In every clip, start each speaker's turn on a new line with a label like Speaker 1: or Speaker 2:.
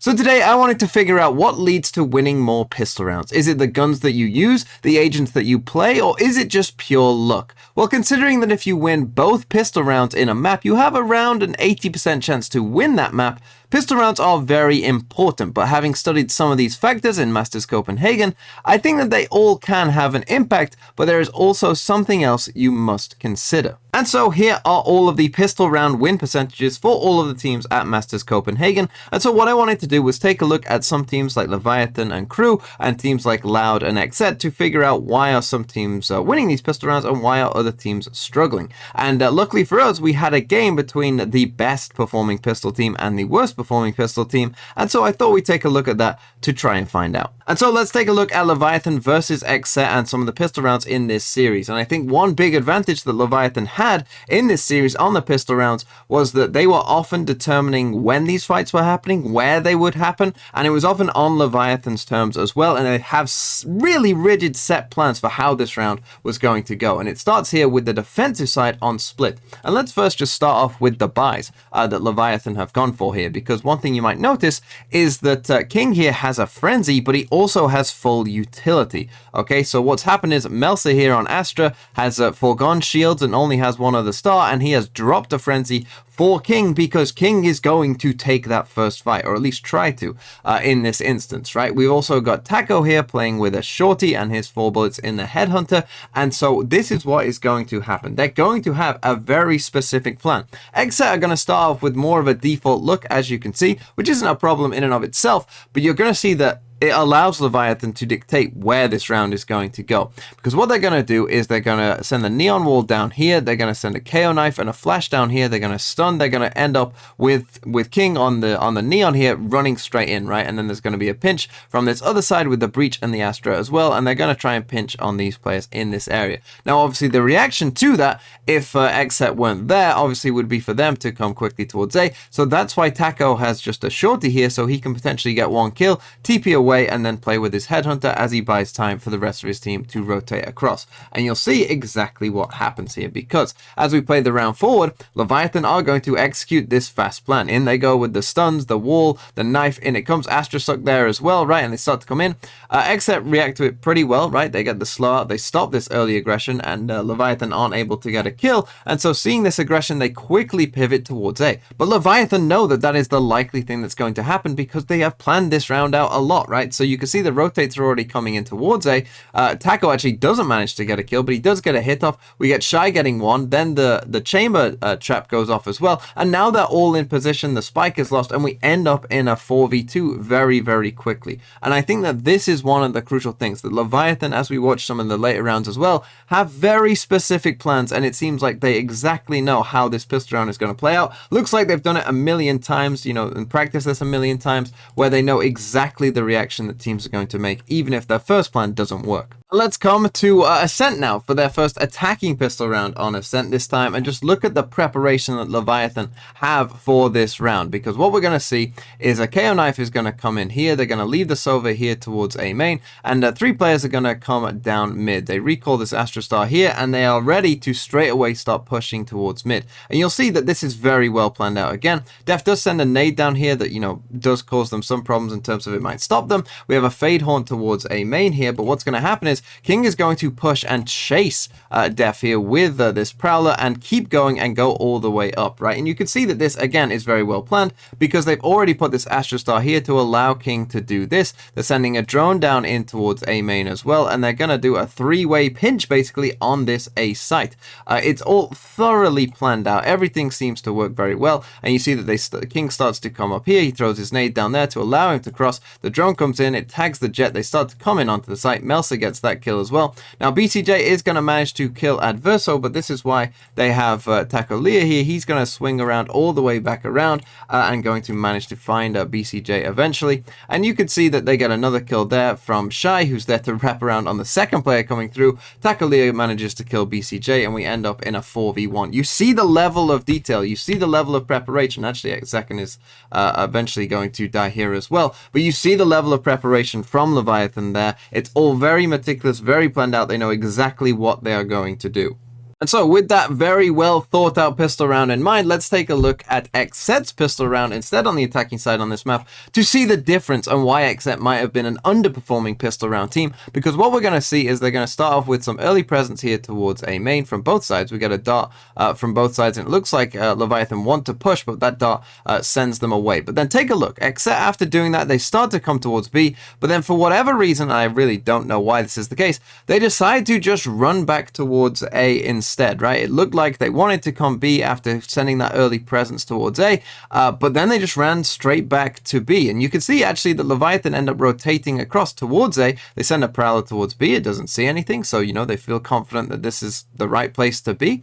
Speaker 1: So today I wanted to figure out what leads to winning more pistol rounds. Is it the guns that you use, the agents that you play, or is it just pure luck? Well, considering that if you win both pistol rounds in a map, you have around an 80% chance to win that map, pistol rounds are very important, but having studied some of these factors in Masters Copenhagen, I think that they all can have an impact, but there is also something else you must consider. And so here are all of the pistol round win percentages for all of the teams at Masters Copenhagen. And so what I wanted to do was take a look at some teams like Leviathan and Crew and teams like Loud and XSET to figure out why are some teams winning these pistol rounds and why are other teams struggling. And luckily for us, we had a game between the best performing pistol team and the worst performing pistol team. And so I thought we'd take a look at that to try and find out. And so let's take a look at Leviathan versus XSET and some of the pistol rounds in this series. And I think one big advantage that Leviathan had in this series on the pistol rounds was that they were often determining when these fights were happening, where they would happen, and it was often on Leviathan's terms as well, and they have really rigid set plans for how this round was going to go. And it starts here with the defensive side on split. And let's first just start off with the buys that Leviathan have gone for here, because one thing you might notice is that King here has a frenzy, but he also has full utility. Okay, so what's happened is Melsa here on Astra has foregone shields and only has one other star, and he has dropped a frenzy for King because King is going to take that first fight, or at least try to in this instance, right? We've also got Taco here playing with a shorty and his 4 bullets in the headhunter, and so this is what is going to happen. They're going to have a very specific plan. XSET are going to start off with more of a default look, as you can see, which isn't a problem in and of itself, but you're going to see that it allows Leviathan to dictate where this round is going to go. Because what they're going to do is they're going to send the neon wall down here, they're going to send a KO knife and a flash down here, they're going to stun, they're going to end up with King on the neon here running straight in, right? And then there's going to be a pinch from this other side with the breach and the Astra as well, and they're going to try and pinch on these players in this area. Now obviously the reaction to that, if XSET weren't there, obviously would be for them to come quickly towards A. So that's why Taco has just a shorty here, so he can potentially get one kill, TP away, and then play with his headhunter as he buys time for the rest of his team to rotate across. And you'll see exactly what happens here, because as we play the round forward, Leviathan are going to execute this fast plan. In they go with the stuns, the wall, the knife, in it comes. Astra suck there as well, right? And they start to come in. XSET react to it pretty well, right? They get the slow out, they stop this early aggression, and Leviathan aren't able to get a kill. And so seeing this aggression, they quickly pivot towards A. But Leviathan know that that is the likely thing that's going to happen because they have planned this round out a lot, right? So you can see the rotates are already coming in towards A. Taco actually doesn't manage to get a kill, but he does get a hit off. We get Shy getting one, then the chamber trap goes off as well, and now they're all in position, the spike is lost, and we end up in a 4v2 very, very quickly. And I think that this is one of the crucial things, that Leviathan, as we watch some of the later rounds as well, have very specific plans, and it seems like they exactly know how this pistol round is going to play out. Looks like they've done it a million times, you know, and practiced this a million times, where they know exactly the reaction that teams are going to make, even if their first plan doesn't work. Let's come to Ascent now for their first attacking pistol round on Ascent this time, and just look at the preparation that Leviathan have for this round, because what we're going to see is a KO knife is going to come in here, they're going to leave the Sova here towards A main, and 3 players are going to come down mid. They recall this Astra Star here, and they are ready to straight away start pushing towards mid. And you'll see that this is very well planned out. Again, Def does send a nade down here that, you know, does cause them some problems in terms of it might stop them. We have a Fade Horn towards A main here, but what's going to happen is King is going to push and chase Def here with this Prowler and keep going and go all the way up, right? And you can see that this, again, is very well planned because they've already put this Astra Star here to allow King to do this. They're sending a drone down in towards A main as well, and they're going to do a 3-way pinch basically on this A site. It's all thoroughly planned out. Everything seems to work very well, and you see that King starts to come up here. He throws his nade down there to allow him to cross. The drone comes in, it tags the jet. They start to come in onto the site. Melsa gets that kill as well. Now BCJ is going to manage to kill Adverso, but this is why they have Taco Leah here. He's going to swing around all the way back around and going to manage to find BCJ eventually. And you can see that they get another kill there from Shy, who's there to wrap around on the second player coming through. Taco Leah manages to kill BCJ, and we end up in a 4v1. You see the level of detail, you see the level of preparation. Actually, second is eventually going to die here as well, but you see the level of preparation from Leviathan there. It's all very meticulous, very planned out. They know exactly what they are going to do. And so with that very well thought out pistol round in mind, let's take a look at XSET's pistol round instead on the attacking side on this map to see the difference and why XSET might have been an underperforming pistol round team. Because what we're going to see is they're going to start off with some early presence here towards A main from both sides. We get a dart from both sides, and it looks like Leviathan want to push, but that dart sends them away. But then take a look. XSET, after doing that, they start to come towards B, but then for whatever reason, I really don't know why this is the case, they decide to just run back towards A instead, right? It looked like they wanted to come B after sending that early presence towards A, but then they just ran straight back to B. And you can see actually that Leviathan end up rotating across towards A. They send a Prowler towards B. It doesn't see anything, so you know they feel confident that this is the right place to be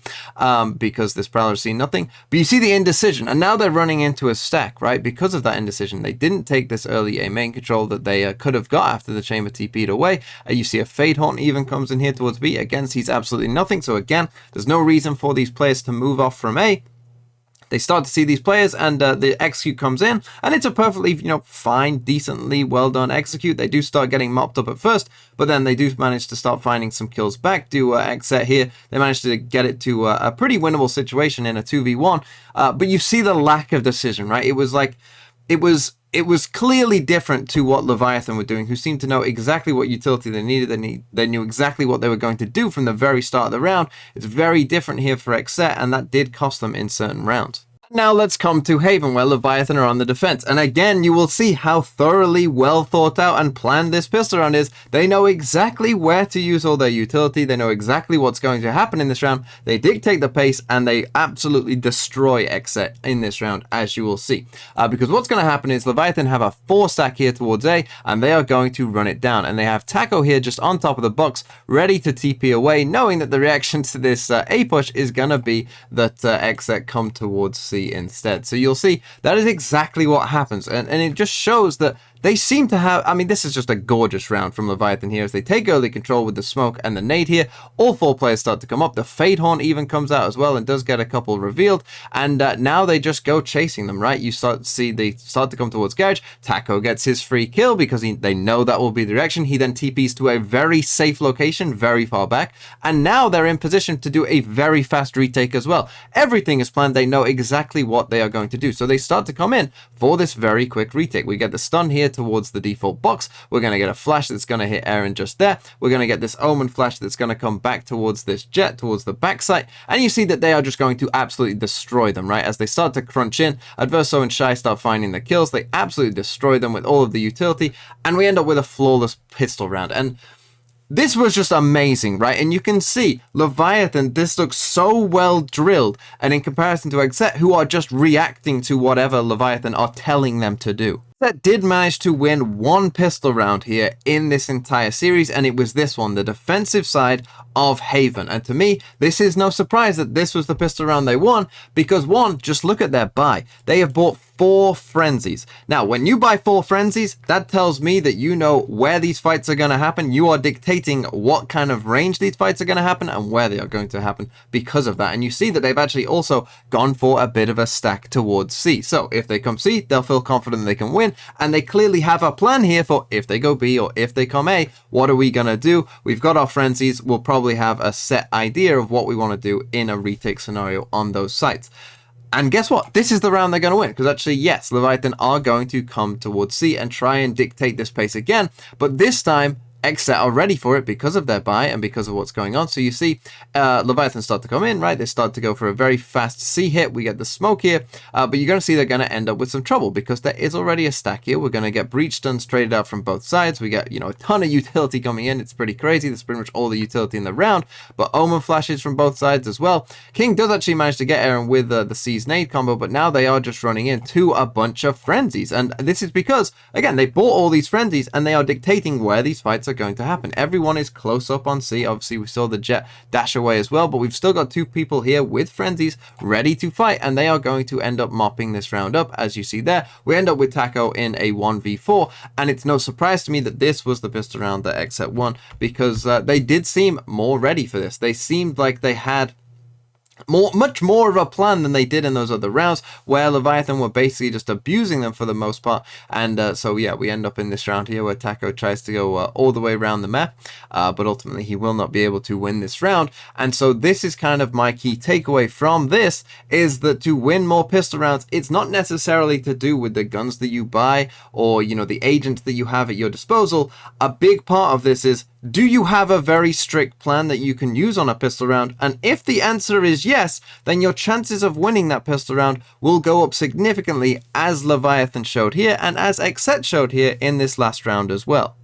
Speaker 1: because this Prowler's seen nothing. But you see the indecision, and now they're running into a stack, right? Because of that indecision, they didn't take this early A main control that they could have got after the chamber TP'd away. You see a Fade Haunt even comes in here towards B. Again, sees absolutely nothing, so again, there's no reason for these players to move off from A. They start to see these players, and the execute comes in, and it's a perfectly, fine, decently well done execute. They do start getting mopped up at first, but then they do manage to start finding some kills back. Do XSET here. They managed to get it to a pretty winnable situation in a 2v1, but you see the lack of decision, right? It was like, it was clearly different to what Leviathan were doing, who seemed to know exactly what utility they needed. They knew exactly what they were going to do from the very start of the round. It's very different here for XSET, and that did cost them in certain rounds. Now let's come to Haven, where Leviathan are on the defense. And again, you will see how thoroughly well thought out and planned this pistol round is. They know exactly where to use all their utility. They know exactly what's going to happen in this round. They dictate the pace, and they absolutely destroy XSET in this round, as you will see. Because what's going to happen is Leviathan have a 4 stack here towards A, and they are going to run it down. And they have Taco here just on top of the box, ready to TP away, knowing that the reaction to this A push is going to be that XSET come towards C instead. So you'll see that is exactly what happens, and it just shows that they seem to have, I mean, this is just a gorgeous round from Leviathan here as they take early control with the smoke and the nade here. All 4 players start to come up. The Fade Horn even comes out as well and does get a couple revealed, and now they just go chasing them, right? You start to see they start to come towards Garage. Taco gets his free kill because they know that will be the direction. He then TPs to a very safe location, very far back, and now they're in position to do a very fast retake as well. Everything is planned. They know exactly what they are going to do, so they start to come in for this very quick retake. We get the stun here towards the default box. We're going to get a flash that's going to hit Aaron just there. We're going to get this Omen flash that's going to come back towards this Jet, towards the backside, and you see that they are just going to absolutely destroy them, right? As they start to crunch in, Adverso and Shy start finding the kills. They absolutely destroy them with all of the utility, and we end up with a flawless pistol round. And this was just amazing, right? And you can see Leviathan, this looks so well drilled, and in comparison to XSET, who are just reacting to whatever Leviathan are telling them to do. XSET did manage to win 1 pistol round here in this entire series, and it was this one, the defensive side of Haven. And to me, this is no surprise that this was the pistol round they won, because one, just look at their buy. They have bought 4 frenzies. Now, when you buy 4 frenzies, that tells me that you know where these fights are going to happen. You are dictating what kind of range these fights are going to happen and where they are going to happen because of that. And you see that they've actually also gone for a bit of a stack towards C. So if they come C, they'll feel confident they can win, and they clearly have a plan here for if they go B or if they come A, what are we going to do? We've got our frenzies. We'll probably have a set idea of what we want to do in a retake scenario on those sites. And guess what? This is the round they're going to win, because actually, yes, Leviathan are going to come towards C and try and dictate this pace again, but this time XSET are ready for it because of their buy and because of what's going on. So you see Leviathan start to come in, right? They start to go for a very fast C hit. We get the smoke here, but you're going to see they're going to end up with some trouble because there is already a stack here. We're going to get breach stuns traded out from both sides. We get, a ton of utility coming in. It's pretty crazy. That's pretty much all the utility in the round, but Omen flashes from both sides as well. King does actually manage to get Aaron with the C's nade combo, but now they are just running into a bunch of frenzies. And this is because, again, they bought all these frenzies and they are dictating where these fights are going to happen. Everyone is close up on C. Obviously, we saw the Jet dash away as well, but we've still got 2 people here with frenzies ready to fight, and they are going to end up mopping this round up. As you see there, we end up with Taco in a 1v4, and it's no surprise to me that this was the pistol round that XSET won, because they did seem more ready for this. They seemed like they had much more of a plan than they did in those other rounds, where Leviathan were basically just abusing them for the most part. And so yeah, we end up in this round here where Taco tries to go all the way around the map, but ultimately he will not be able to win this round. And so this is kind of my key takeaway from this, is that to win more pistol rounds, it's not necessarily to do with the guns that you buy or, you know, the agents that you have at your disposal. A big part of this is, do you have a very strict plan that you can use on a pistol round? And if the answer is yes, then your chances of winning that pistol round will go up significantly, as Leviathan showed here and as XSET showed here in this last round as well.